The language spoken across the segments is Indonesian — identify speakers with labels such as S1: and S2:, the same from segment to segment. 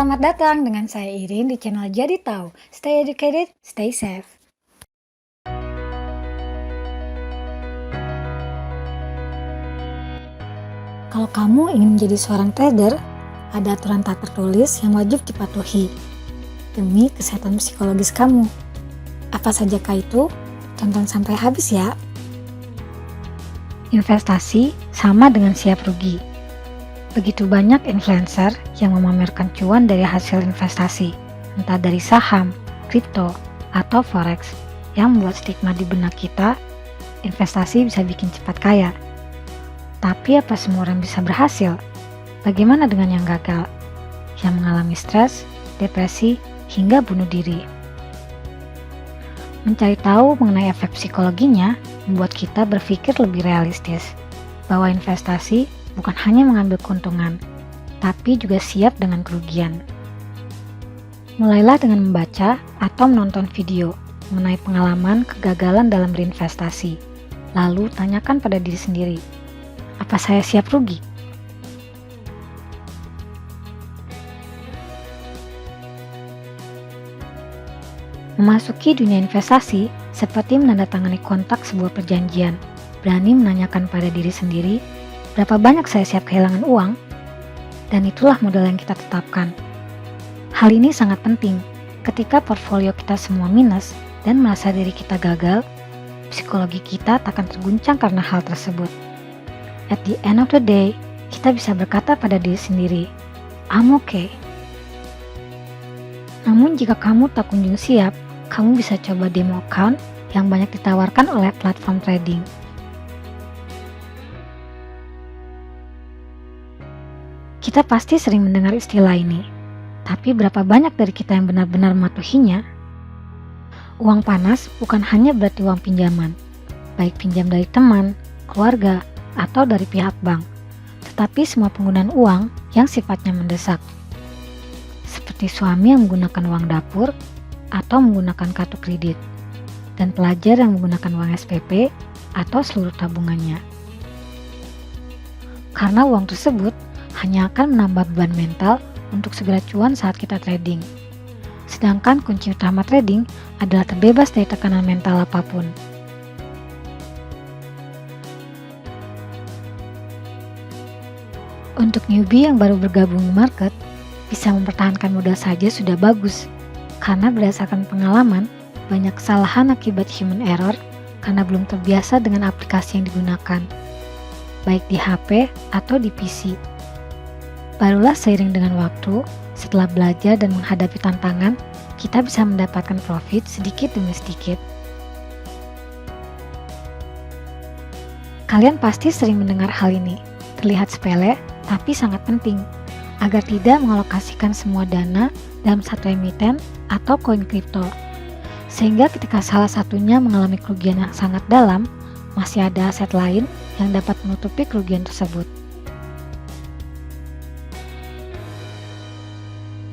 S1: Selamat datang dengan saya Irin di channel Jadi Tahu. Stay educated, stay safe. Kalau kamu ingin menjadi seorang trader, ada aturan tak tertulis yang wajib dipatuhi demi kesehatan psikologis kamu. Apa sajakah itu? Tonton sampai habis ya. Investasi sama dengan siap rugi. Begitu banyak influencer yang memamerkan cuan dari hasil investasi, entah dari saham, kripto, atau forex, yang membuat stigma di benak kita, investasi bisa bikin cepat kaya. Tapi apa semua orang bisa berhasil? Bagaimana dengan yang gagal? Yang mengalami stres, depresi, hingga bunuh diri. Mencari tahu mengenai efek psikologinya membuat kita berpikir lebih realistis, bahwa investasi bukan hanya mengambil keuntungan, tapi juga siap dengan kerugian. Mulailah dengan membaca atau menonton video mengenai pengalaman kegagalan dalam berinvestasi. Lalu tanyakan pada diri sendiri, apa saya siap rugi? Memasuki dunia investasi seperti menandatangani kontrak sebuah perjanjian, berani menanyakan pada diri sendiri, berapa banyak saya siap kehilangan uang? Dan itulah modal yang kita tetapkan. Hal ini sangat penting ketika portfolio kita semua minus dan merasa diri kita gagal, psikologi kita tak akan terguncang karena hal tersebut. At the end of the day, kita bisa berkata pada diri sendiri, I'm okay. Namun jika kamu tak kunjung siap, kamu bisa coba demo account yang banyak ditawarkan oleh platform trading. Kita pasti sering mendengar istilah ini, tapi berapa banyak dari kita yang benar-benar mematuhinya? Uang panas bukan hanya berarti uang pinjaman, baik pinjam dari teman, keluarga, atau dari pihak bank, tetapi semua penggunaan uang yang sifatnya mendesak. Seperti suami yang menggunakan uang dapur atau menggunakan kartu kredit, dan pelajar yang menggunakan uang SPP atau seluruh tabungannya. Karena uang tersebut hanya akan menambah beban mental untuk segera cuan saat kita trading. Sedangkan kunci utama trading adalah terbebas dari tekanan mental apapun. Untuk newbie yang baru bergabung di market, bisa mempertahankan modal saja sudah bagus. Karena berdasarkan pengalaman, banyak kesalahan akibat human error karena belum terbiasa dengan aplikasi yang digunakan, baik di HP atau di PC. Barulah seiring dengan waktu, setelah belajar dan menghadapi tantangan, kita bisa mendapatkan profit sedikit demi sedikit. Kalian pasti sering mendengar hal ini, terlihat sepele, tapi sangat penting, agar tidak mengalokasikan semua dana dalam satu emiten atau koin kripto. Sehingga ketika salah satunya mengalami kerugian yang sangat dalam, masih ada aset lain yang dapat menutupi kerugian tersebut.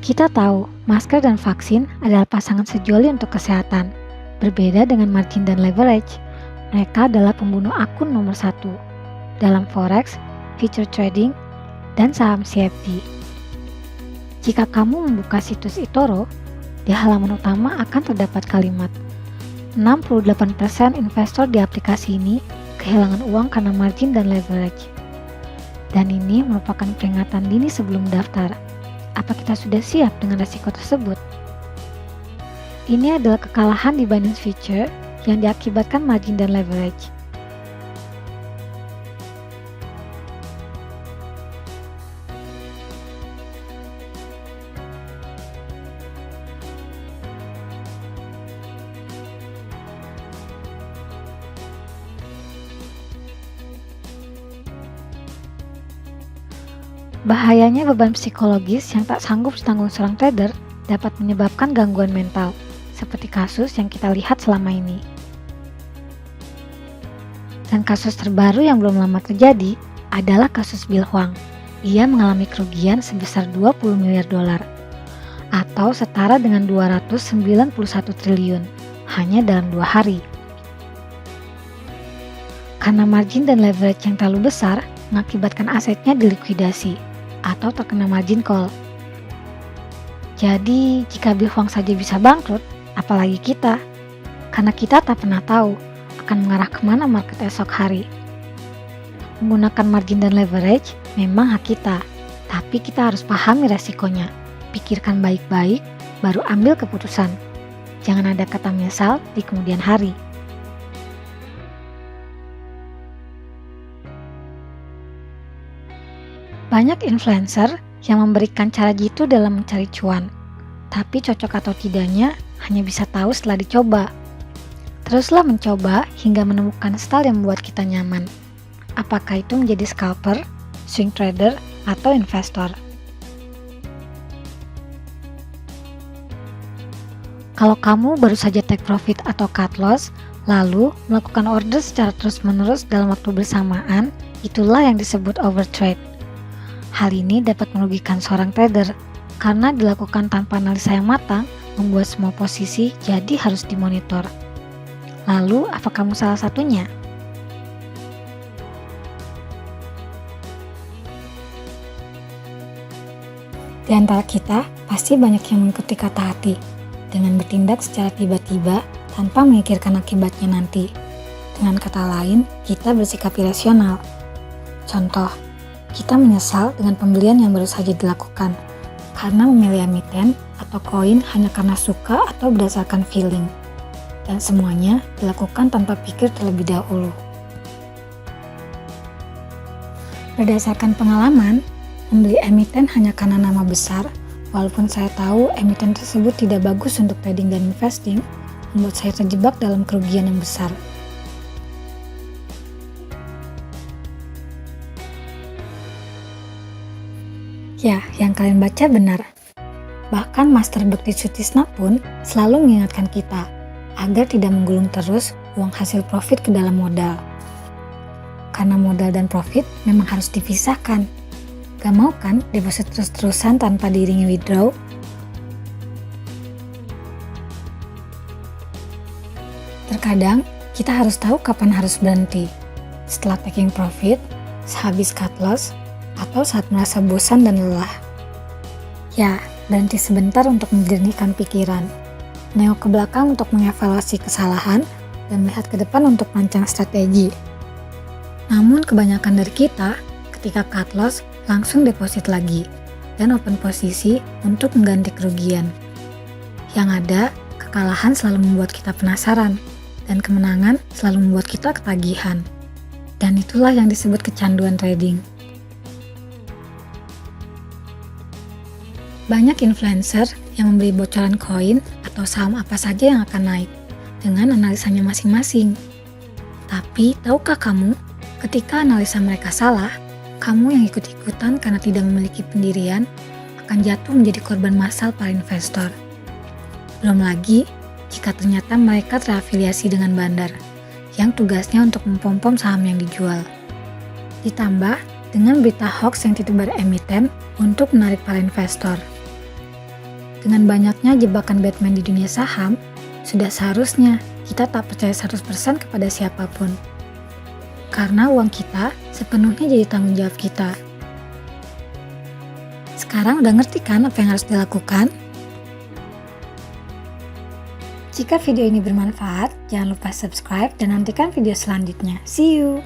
S1: Kita tahu, masker dan vaksin adalah pasangan sejoli untuk kesehatan. Berbeda dengan margin dan leverage, mereka adalah pembunuh akun nomor 1 dalam forex, future trading, dan saham CFD. Jika kamu membuka situs eToro, di halaman utama akan terdapat kalimat 68% investor di aplikasi ini kehilangan uang karena margin dan leverage. Dan ini merupakan peringatan dini sebelum daftar. Apa kita sudah siap dengan resiko tersebut? Ini adalah kekalahan di Binance Future yang diakibatkan margin dan leverage. Bahayanya beban psikologis yang tak sanggup ditanggung seorang trader dapat menyebabkan gangguan mental, seperti kasus yang kita lihat selama ini. Dan kasus terbaru yang belum lama terjadi adalah kasus Bill Hwang. Ia mengalami kerugian sebesar 20 miliar dolar, atau setara dengan 291 triliun, hanya dalam 2 hari. Karena margin dan leverage yang terlalu besar, mengakibatkan asetnya dilikuidasi atau terkena margin call. Jadi, jika Bihong saja bisa bangkrut, apalagi kita? Karena kita tak pernah tahu akan mengarah kemana market esok hari. Menggunakan margin dan leverage memang hak kita, tapi kita harus pahami resikonya. Pikirkan baik-baik, baru ambil keputusan. Jangan ada kata menyesal di kemudian hari. Banyak influencer yang memberikan cara jitu dalam mencari cuan, tapi cocok atau tidaknya hanya bisa tahu setelah dicoba. Teruslah mencoba hingga menemukan style yang membuat kita nyaman. Apakah itu menjadi scalper, swing trader, atau investor. Kalau kamu baru saja take profit atau cut loss, lalu melakukan order secara terus-menerus dalam waktu bersamaan, itulah yang disebut overtrade. Hal ini dapat merugikan seorang trader karena dilakukan tanpa analisa yang matang, membuat semua posisi jadi harus dimonitor. Lalu, apa kamu salah satunya? Di antara kita, pasti banyak yang mengikuti kata hati dengan bertindak secara tiba-tiba tanpa memikirkan akibatnya nanti. Dengan kata lain, kita bersikap irasional. Contoh, kita menyesal dengan pembelian yang baru saja dilakukan karena memilih emiten atau koin hanya karena suka atau berdasarkan feeling. Dan semuanya dilakukan tanpa pikir terlebih dahulu. Berdasarkan pengalaman, membeli emiten hanya karena nama besar, walaupun saya tahu emiten tersebut tidak bagus untuk trading dan investing, membuat saya terjebak dalam kerugian yang besar. Ya, yang kalian baca benar. Bahkan Master Bekti Sutisna pun selalu mengingatkan kita agar tidak menggulung terus uang hasil profit ke dalam modal. Karena modal dan profit memang harus dipisahkan. Gak mau kan deposit terus-terusan tanpa diiringi withdraw? Terkadang kita harus tahu kapan harus berhenti. Setelah taking profit, sehabis cut loss, atau saat merasa bosan dan lelah. Ya, berhenti sebentar untuk menjernihkan pikiran. Nengok ke belakang untuk mengevaluasi kesalahan dan melihat ke depan untuk merancang strategi. Namun kebanyakan dari kita, ketika cut loss, langsung deposit lagi dan open posisi untuk mengganti kerugian. Yang ada, kekalahan selalu membuat kita penasaran dan kemenangan selalu membuat kita ketagihan. Dan itulah yang disebut kecanduan trading. Banyak influencer yang memberi bocoran koin atau saham apa saja yang akan naik dengan analisanya masing-masing. Tapi, tahukah kamu, ketika analisa mereka salah, kamu yang ikut-ikutan karena tidak memiliki pendirian akan jatuh menjadi korban massal para investor. Belum lagi, jika ternyata mereka terafiliasi dengan bandar, yang tugasnya untuk mempom-pom saham yang dijual. Ditambah dengan berita hoax yang ditebar emiten untuk menarik para investor. Dengan banyaknya jebakan Batman di dunia saham, sudah seharusnya kita tak percaya 100% kepada siapapun. Karena uang kita sepenuhnya jadi tanggung jawab kita. Sekarang udah ngerti kan apa yang harus dilakukan? Jika video ini bermanfaat, jangan lupa subscribe dan nantikan video selanjutnya. See you!